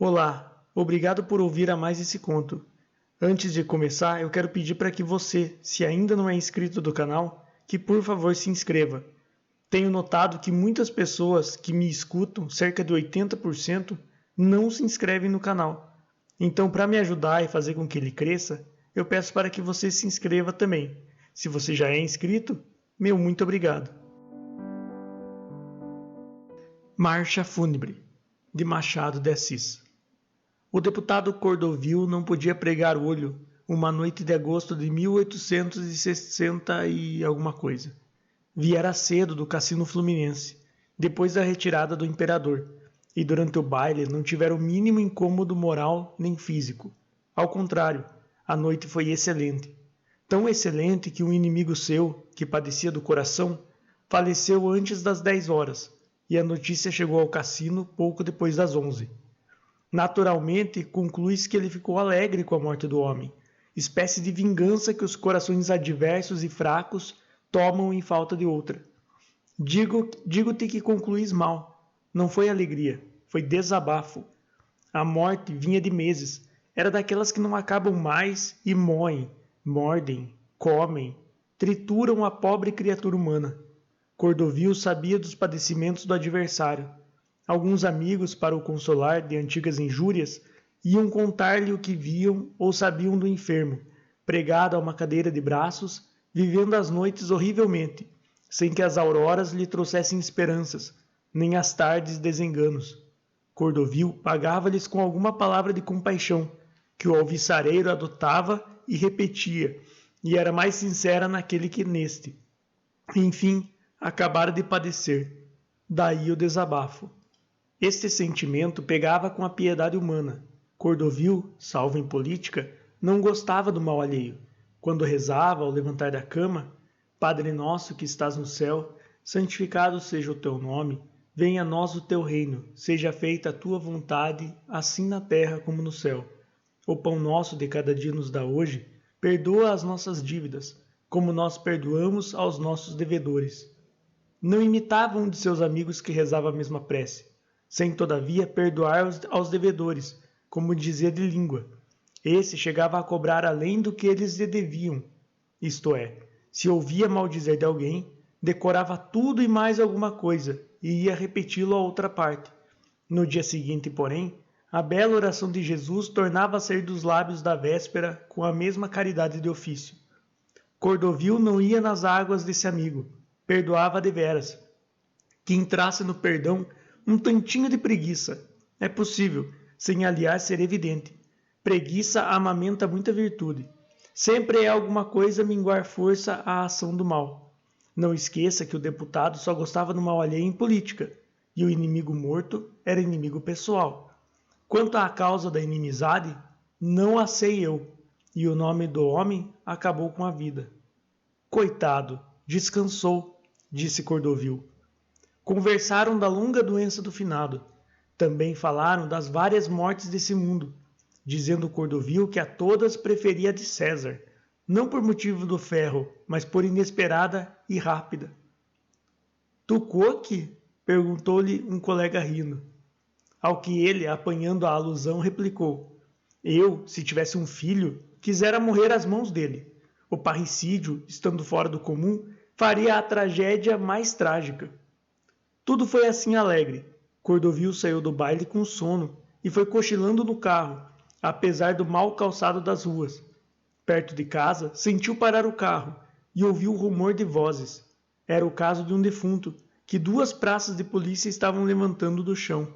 Olá, obrigado por ouvir a mais esse conto. Antes de começar, eu quero pedir para que você, se ainda não é inscrito do canal, que por favor se inscreva. Tenho notado que muitas pessoas que me escutam, cerca de 80%, não se inscrevem no canal. Então, para me ajudar e fazer com que ele cresça, eu peço para que você se inscreva também. Se você já é inscrito, meu muito obrigado. Marcha Fúnebre, de Machado de Assis. O deputado Cordovil não podia pregar olho uma noite de agosto de 1860 e alguma coisa. Viera cedo do Cassino Fluminense, depois da retirada do imperador, e durante o baile não tivera o mínimo incômodo moral nem físico. Ao contrário, a noite foi excelente. Tão excelente que um inimigo seu, que padecia do coração, faleceu antes das 10 horas, e a notícia chegou ao cassino pouco depois das 11. Naturalmente, conclui-se que ele ficou alegre com a morte do homem, espécie de vingança que os corações adversos e fracos tomam em falta de outra. Digo-te que concluís mal. Não foi alegria, foi desabafo. A morte vinha de meses, era daquelas que não acabam mais e moem, mordem, comem, trituram a pobre criatura humana. Cordovil sabia dos padecimentos do adversário. Alguns amigos, para o consolar de antigas injúrias, iam contar-lhe o que viam ou sabiam do enfermo, pregado a uma cadeira de braços, vivendo as noites horrivelmente, sem que as auroras lhe trouxessem esperanças, nem as tardes desenganos. Cordovil pagava-lhes com alguma palavra de compaixão, que o alviçareiro adotava e repetia, e era mais sincera naquele que neste. Enfim, acabara de padecer. Daí o desabafo. Este sentimento pegava com a piedade humana. Cordovil, salvo em política, não gostava do mal alheio. Quando rezava ao levantar da cama, Padre nosso que estás no céu, santificado seja o teu nome, venha a nós o teu reino, seja feita a tua vontade, assim na terra como no céu. O pão nosso de cada dia nos dá hoje, perdoa as nossas dívidas, como nós perdoamos aos nossos devedores. Não imitava um de seus amigos que rezava a mesma prece, sem todavia perdoar aos devedores, como dizia de língua. Esse chegava a cobrar além do que eles lhe deviam, isto é, se ouvia maldizer de alguém, decorava tudo e mais alguma coisa, e ia repeti-lo a outra parte. No dia seguinte, porém, a bela oração de Jesus tornava a sair dos lábios da véspera com a mesma caridade de ofício. Cordovil não ia nas águas desse amigo, perdoava deveras. Que entrasse no perdão um tantinho de preguiça. É possível, sem aliás ser evidente. Preguiça amamenta muita virtude. Sempre é alguma coisa minguar força à ação do mal. Não esqueça que o deputado só gostava do mal alheio em política, e o inimigo morto era inimigo pessoal. Quanto à causa da inimizade, não a sei eu, e o nome do homem acabou com a vida. Coitado, descansou, disse Cordovil. Conversaram da longa doença do finado. Também falaram das várias mortes desse mundo, dizendo Cordovil que a todas preferia a de César, não por motivo do ferro, mas por inesperada e rápida. Tu coque? Perguntou-lhe um colega rindo. Ao que ele, apanhando a alusão, replicou: eu, se tivesse um filho, quisera morrer às mãos dele. O parricídio, estando fora do comum, faria a tragédia mais trágica. Tudo foi assim alegre. Cordovil saiu do baile com sono e foi cochilando no carro, apesar do mau calçado das ruas. Perto de casa, sentiu parar o carro e ouviu o rumor de vozes. Era o caso de um defunto, que 2 praças de polícia estavam levantando do chão.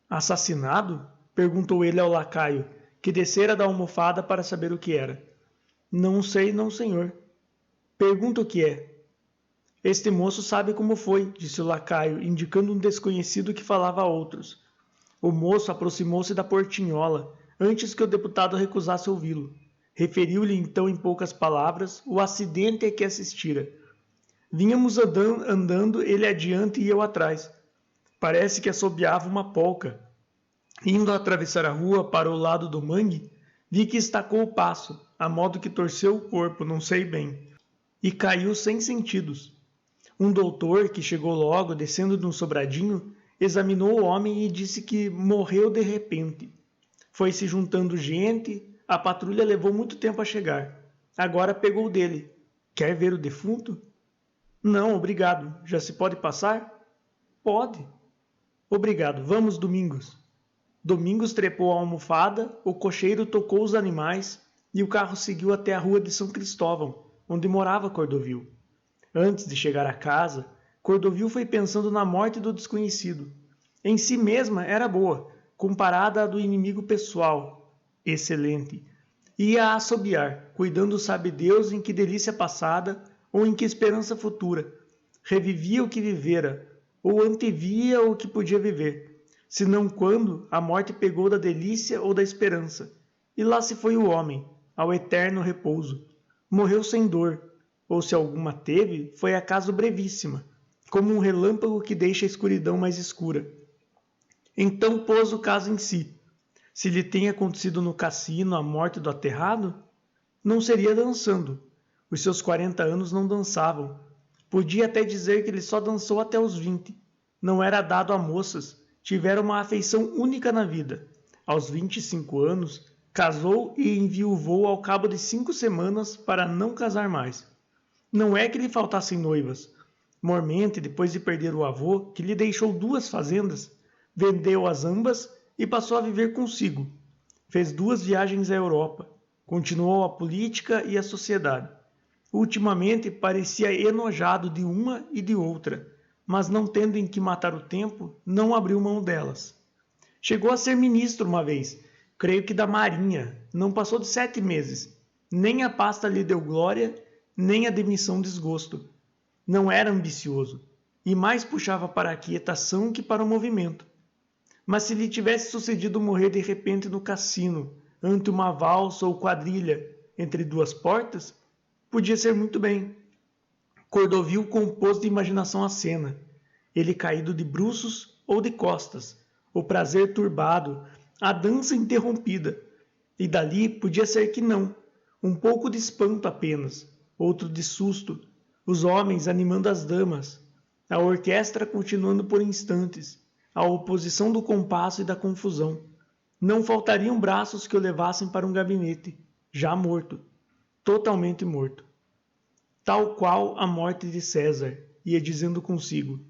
Assassinado? Perguntou ele ao lacaio, que descera da almofada para saber o que era. Não sei, não, senhor. Pergunta o que é. Este moço sabe como foi, disse o lacaio, indicando um desconhecido que falava a outros. O moço aproximou-se da portinhola, antes que o deputado recusasse ouvi-lo. Referiu-lhe então em poucas palavras o acidente a que assistira. Vínhamos andando, ele adiante e eu atrás. Parece que assobiava uma polca. Indo atravessar a rua para o lado do mangue, vi que estacou o passo, a modo que torceu o corpo, não sei bem, e caiu sem sentidos. Um doutor, que chegou logo, descendo de um sobradinho, examinou o homem e disse que morreu de repente. Foi se juntando gente, a patrulha levou muito tempo a chegar. Agora pegou dele. Quer ver o defunto? Não, obrigado. Já se pode passar? Pode. Obrigado. Vamos, Domingos. Domingos trepou a almofada, o cocheiro tocou os animais e o carro seguiu até a rua de São Cristóvão, onde morava Cordovil. Antes de chegar à casa, Cordovil foi pensando na morte do desconhecido. Em si mesma era boa, comparada à do inimigo pessoal. Excelente. Ia assobiar, cuidando sabe Deus em que delícia passada ou em que esperança futura. Revivia o que vivera, ou antevia o que podia viver, senão quando a morte pegou da delícia ou da esperança. E lá se foi o homem, ao eterno repouso. Morreu sem dor, ou se alguma teve, foi acaso brevíssima, como um relâmpago que deixa a escuridão mais escura. Então pôs o caso em si. Se lhe tem acontecido no cassino a morte do aterrado, não seria dançando. Os seus 40 anos não dançavam. Podia até dizer que ele só dançou até os 20. Não era dado a moças, tivera uma afeição única na vida. Aos 25 anos, casou e enviuvou ao cabo de 5 semanas para não casar mais. Não é que lhe faltassem noivas. Mormente, depois de perder o avô, que lhe deixou 2 fazendas, vendeu-as ambas e passou a viver consigo. Fez 2 viagens à Europa. Continuou a política e a sociedade. Ultimamente parecia enojado de uma e de outra, mas não tendo em que matar o tempo, não abriu mão delas. Chegou a ser ministro uma vez, creio que da Marinha, não passou de 7 meses. Nem a pasta lhe deu glória, nem a demissão desgosto. Não era ambicioso, e mais puxava para a quietação que para o movimento. Mas se lhe tivesse sucedido morrer de repente no cassino, ante uma valsa ou quadrilha, entre 2 portas, podia ser muito bem. Cordovil compôs de imaginação a cena, ele caído de bruços ou de costas, o prazer turbado, a dança interrompida, e dali podia ser que não, um pouco de espanto apenas, outro de susto, os homens animando as damas, a orquestra continuando por instantes, a oposição do compasso e da confusão. Não faltariam braços que o levassem para um gabinete, já morto, totalmente morto. Tal qual a morte de César, ia dizendo consigo.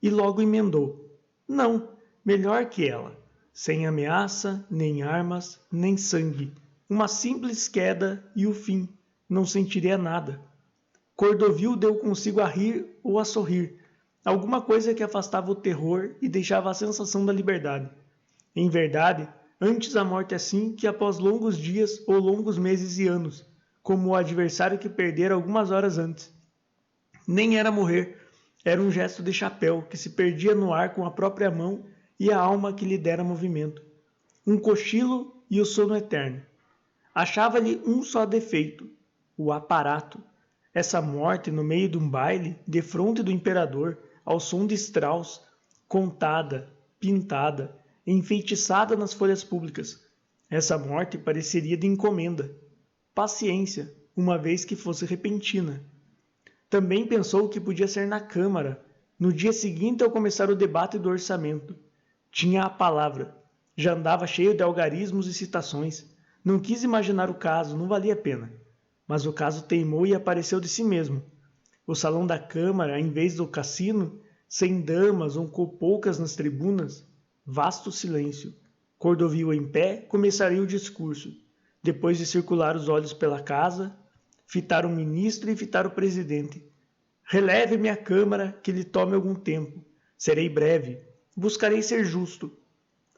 E logo emendou. Não, melhor que ela. Sem ameaça, nem armas, nem sangue. Uma simples queda e o fim. Não sentiria nada. Cordovil deu consigo a rir ou a sorrir. Alguma coisa que afastava o terror e deixava a sensação da liberdade. Em verdade, antes a morte assim que após longos dias ou longos meses e anos, como o adversário que perdera algumas horas antes. Nem era morrer, era um gesto de chapéu que se perdia no ar com a própria mão e a alma que lhe dera movimento. Um cochilo e o sono eterno. Achava-lhe um só defeito, o aparato. Essa morte no meio de um baile, defronte do imperador, ao som de Strauss, contada, pintada, enfeitiçada nas folhas públicas. Essa morte pareceria de encomenda. Paciência, uma vez que fosse repentina. Também pensou que podia ser na Câmara, no dia seguinte ao começar o debate do orçamento. Tinha a palavra. Já andava cheio de algarismos e citações. Não quis imaginar o caso, não valia a pena. Mas o caso teimou e apareceu de si mesmo. O salão da Câmara, em vez do cassino, sem damas ou com poucas nas tribunas, vasto silêncio. Cordovil em pé, começaria o discurso. Depois de circular os olhos pela casa, fitar o ministro e fitar o presidente. Releve-me a Câmara, que lhe tome algum tempo. Serei breve. Buscarei ser justo.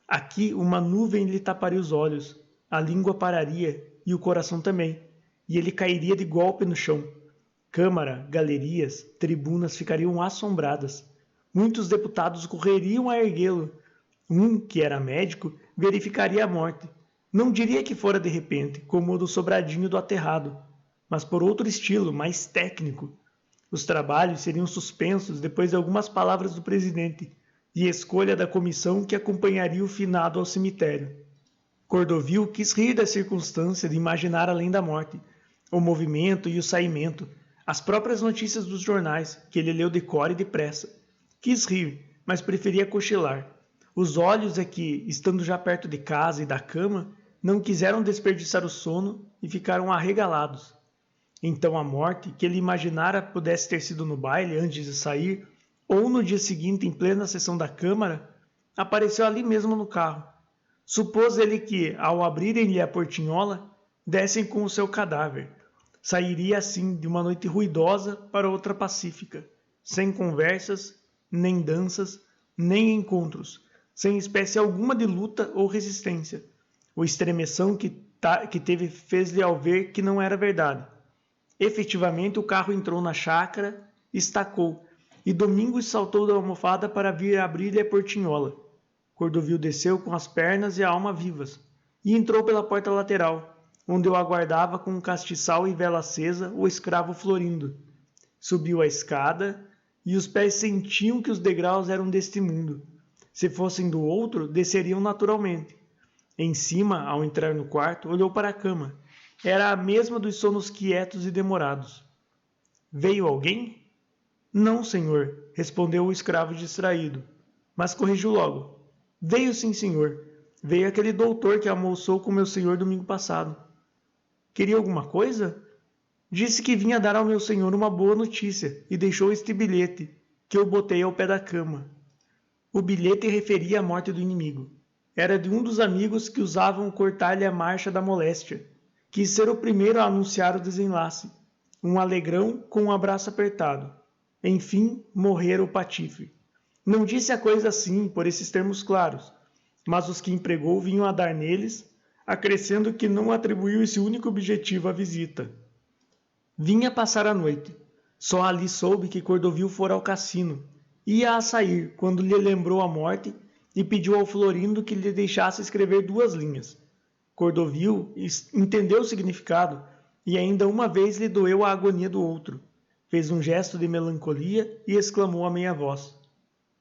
Aqui uma nuvem lhe taparia os olhos, a língua pararia e o coração também, e ele cairia de golpe no chão. Câmara, galerias, tribunas ficariam assombradas. Muitos deputados correriam a erguê-lo. Um, que era médico, verificaria a morte. Não diria que fora de repente, como o do sobradinho do aterrado, mas por outro estilo, mais técnico. Os trabalhos seriam suspensos depois de algumas palavras do presidente e escolha da comissão que acompanharia o finado ao cemitério. Cordovil quis rir da circunstância de imaginar além da morte, o movimento e o saimento, as próprias notícias dos jornais, que ele leu de cor e depressa. Quis rir, mas preferia cochilar. Os olhos é que, estando já perto de casa e da cama, não quiseram desperdiçar o sono e ficaram arregalados. Então a morte, que ele imaginara pudesse ter sido no baile antes de sair, ou no dia seguinte em plena sessão da Câmara, apareceu ali mesmo no carro. Supôs ele que, ao abrirem-lhe a portinhola, dessem com o seu cadáver. Sairia assim de uma noite ruidosa para outra pacífica, sem conversas, nem danças, nem encontros, sem espécie alguma de luta ou resistência. O estremeção que teve fez-lhe ao ver que não era verdade. Efetivamente o carro entrou na chácara, estacou, e Domingos saltou da almofada para vir abrir-lhe a portinhola. Cordovil desceu com as pernas e a alma vivas, e entrou pela porta lateral, onde o aguardava com um castiçal e vela acesa o escravo Florindo. Subiu a escada, e os pés sentiam que os degraus eram deste mundo. Se fossem do outro, desceriam naturalmente. Em cima, ao entrar no quarto, olhou para a cama. Era a mesma dos sonos quietos e demorados. Veio alguém? Não, senhor, respondeu o escravo distraído, mas corrigiu logo. Veio sim, senhor. Veio aquele doutor que almoçou com meu senhor domingo passado. Queria alguma coisa? Disse que vinha dar ao meu senhor uma boa notícia e deixou este bilhete, que eu botei ao pé da cama. O bilhete referia a morte do inimigo. Era de um dos amigos que usavam cortar-lhe a marcha da moléstia. Quis ser o primeiro a anunciar o desenlace. Um alegrão com um abraço apertado. Enfim, morrera o patife. Não disse a coisa assim, por esses termos claros, mas os que empregou vinham a dar neles, acrescendo que não atribuiu esse único objetivo à visita. Vinha passar a noite. Só ali soube que Cordovil fora ao cassino. Ia a sair, quando lhe lembrou a morte e pediu ao Florindo que lhe deixasse escrever 2 linhas. Cordovil entendeu o significado e ainda uma vez lhe doeu a agonia do outro. Fez um gesto de melancolia e exclamou a meia voz.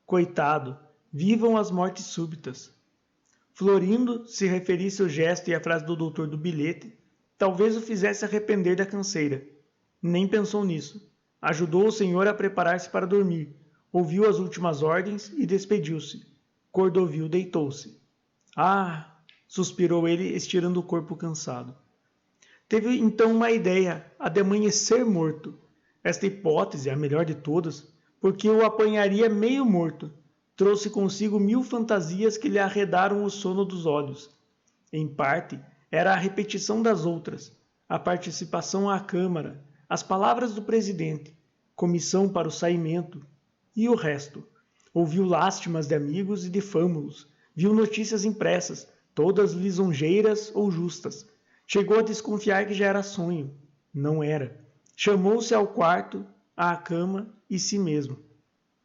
Coitado, vivam as mortes súbitas. Florindo, se referisse ao gesto e à frase do doutor do bilhete, talvez o fizesse arrepender da canseira. Nem pensou nisso. Ajudou o senhor a preparar-se para dormir, ouviu as últimas ordens e despediu-se. Cordovil deitou-se. Ah! Suspirou ele, estirando o corpo cansado. Teve então uma ideia, a de amanhecer morto. Esta hipótese, a melhor de todas, porque o apanharia meio morto. Trouxe consigo 1000 fantasias que lhe arredaram o sono dos olhos. Em parte, era a repetição das outras, a participação à Câmara, as palavras do presidente, comissão para o saimento, e o resto. Ouviu lástimas de amigos e de fâmulos, viu notícias impressas, todas lisonjeiras ou justas. Chegou a desconfiar que já era sonho. Não era. Chamou-se ao quarto, à cama e si mesmo.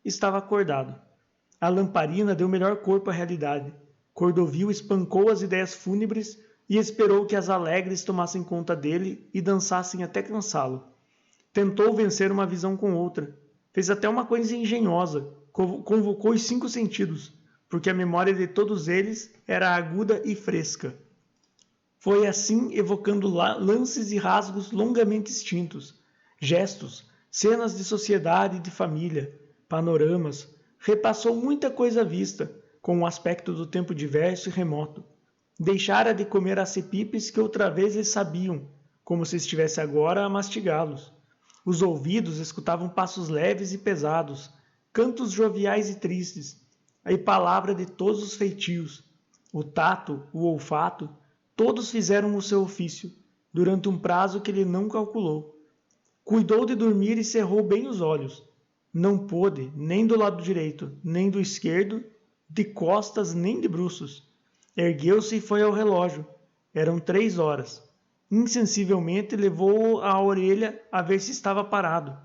Estava acordado. A lamparina deu melhor corpo à realidade. Cordovil espancou as ideias fúnebres e esperou que as alegres tomassem conta dele e dançassem até cansá-lo. Tentou vencer uma visão com outra. Fez até uma coisa engenhosa. Convocou os 5 sentidos, porque a memória de todos eles era aguda e fresca. Foi assim evocando lances e rasgos longamente extintos, gestos, cenas de sociedade e de família, panoramas, repassou muita coisa vista, com o aspecto do tempo diverso e remoto. Deixara de comer acepipes que outra vez lhe sabiam, como se estivesse agora a mastigá-los. Os ouvidos escutavam passos leves e pesados, cantos joviais e tristes, e palavra de todos os feitios. O tato, o olfato, todos fizeram o seu ofício, durante um prazo que ele não calculou. Cuidou de dormir e cerrou bem os olhos. Não pôde, nem do lado direito, nem do esquerdo, de costas nem de bruços. Ergueu-se e foi ao relógio. Eram 3 horas. Insensivelmente levou-o à orelha a ver se estava parado.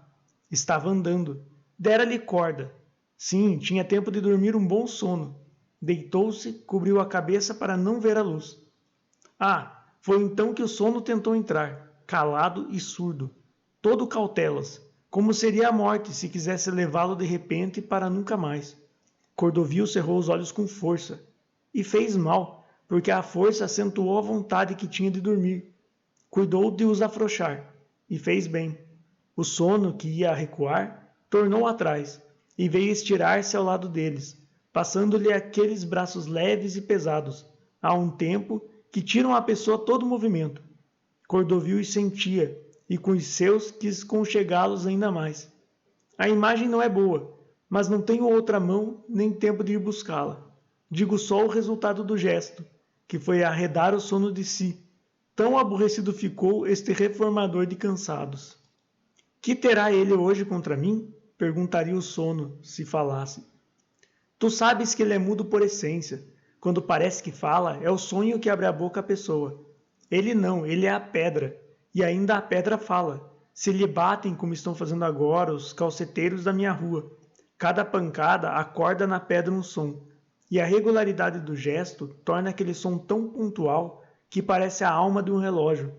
Estava andando. Dera-lhe corda. Sim, tinha tempo de dormir um bom sono. Deitou-se, cobriu a cabeça para não ver a luz. Ah, foi então que o sono tentou entrar, calado e surdo, todo cautelas, como seria a morte se quisesse levá-lo de repente para nunca mais. Cordovil cerrou os olhos com força, e fez mal, porque a força acentuou a vontade que tinha de dormir. Cuidou de os afrouxar, e fez bem. O sono, que ia a recuar, tornou atrás, e veio estirar-se ao lado deles, passando-lhe aqueles braços leves e pesados, a um tempo que tiram à pessoa todo o movimento. Cordovil os sentia, e com os seus quis conchegá-los ainda mais. A imagem não é boa, mas não tenho outra mão nem tempo de ir buscá-la. Digo só o resultado do gesto, que foi arredar o sono de si. Tão aborrecido ficou este reformador de cansados. Que terá ele hoje contra mim? Perguntaria o sono, se falasse. Tu sabes que ele é mudo por essência. Quando parece que fala, é o sonho que abre a boca à pessoa. Ele não, ele é a pedra. E ainda a pedra fala. Se lhe batem como estão fazendo agora os calceteiros da minha rua. Cada pancada acorda na pedra um som. E a regularidade do gesto torna aquele som tão pontual que parece a alma de um relógio.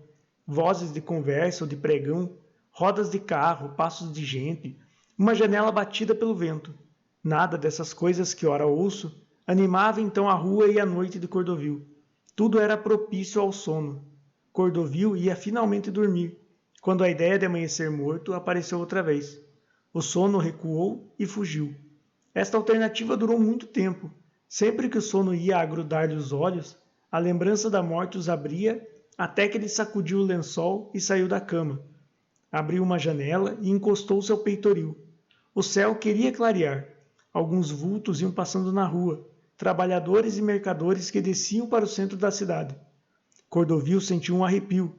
Vozes de conversa ou de pregão, rodas de carro, passos de gente, uma janela batida pelo vento. Nada dessas coisas que ora ouço animava então a rua e a noite de Cordovil. Tudo era propício ao sono. Cordovil ia finalmente dormir, quando a ideia de amanhecer morto apareceu outra vez. O sono recuou e fugiu. Esta alternativa durou muito tempo. Sempre que o sono ia agrudar-lhe os olhos, a lembrança da morte os abria até que ele sacudiu o lençol e saiu da cama. Abriu uma janela e encostou-se ao peitoril. O céu queria clarear. Alguns vultos iam passando na rua, trabalhadores e mercadores que desciam para o centro da cidade. Cordovil sentiu um arrepio,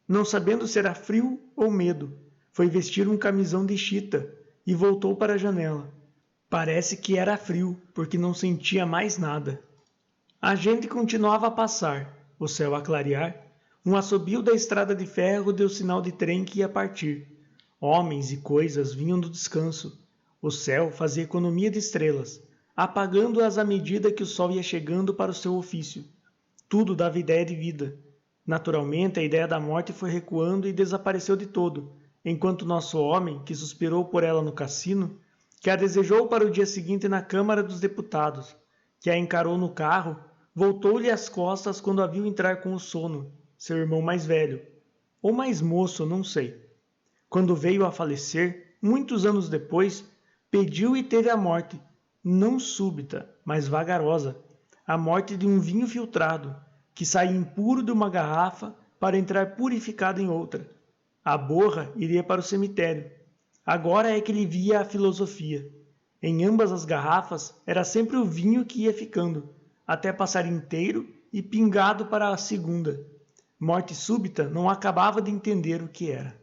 não sabendo se era frio ou medo. Foi vestir um camisão de chita e voltou para a janela. Parece que era frio, porque não sentia mais nada. A gente continuava a passar, o céu a clarear. Um assobio da estrada de ferro deu sinal de trem que ia partir. Homens e coisas vinham do descanso. O céu fazia economia de estrelas, apagando-as à medida que o sol ia chegando para o seu ofício. Tudo dava ideia de vida. Naturalmente, a ideia da morte foi recuando e desapareceu de todo, enquanto nosso homem, que suspirou por ela no cassino, que a desejou para o dia seguinte na Câmara dos Deputados, que a encarou no carro, voltou-lhe as costas quando a viu entrar com o sono, seu irmão mais velho, ou mais moço, não sei. Quando veio a falecer, muitos anos depois, pediu e teve a morte, não súbita, mas vagarosa, a morte de um vinho filtrado, que sai impuro de uma garrafa para entrar purificado em outra. A borra iria para o cemitério. Agora é que ele via a filosofia. Em ambas as garrafas era sempre o vinho que ia ficando, até passar inteiro e pingado para a segunda. Morte súbita não acabava de entender o que era.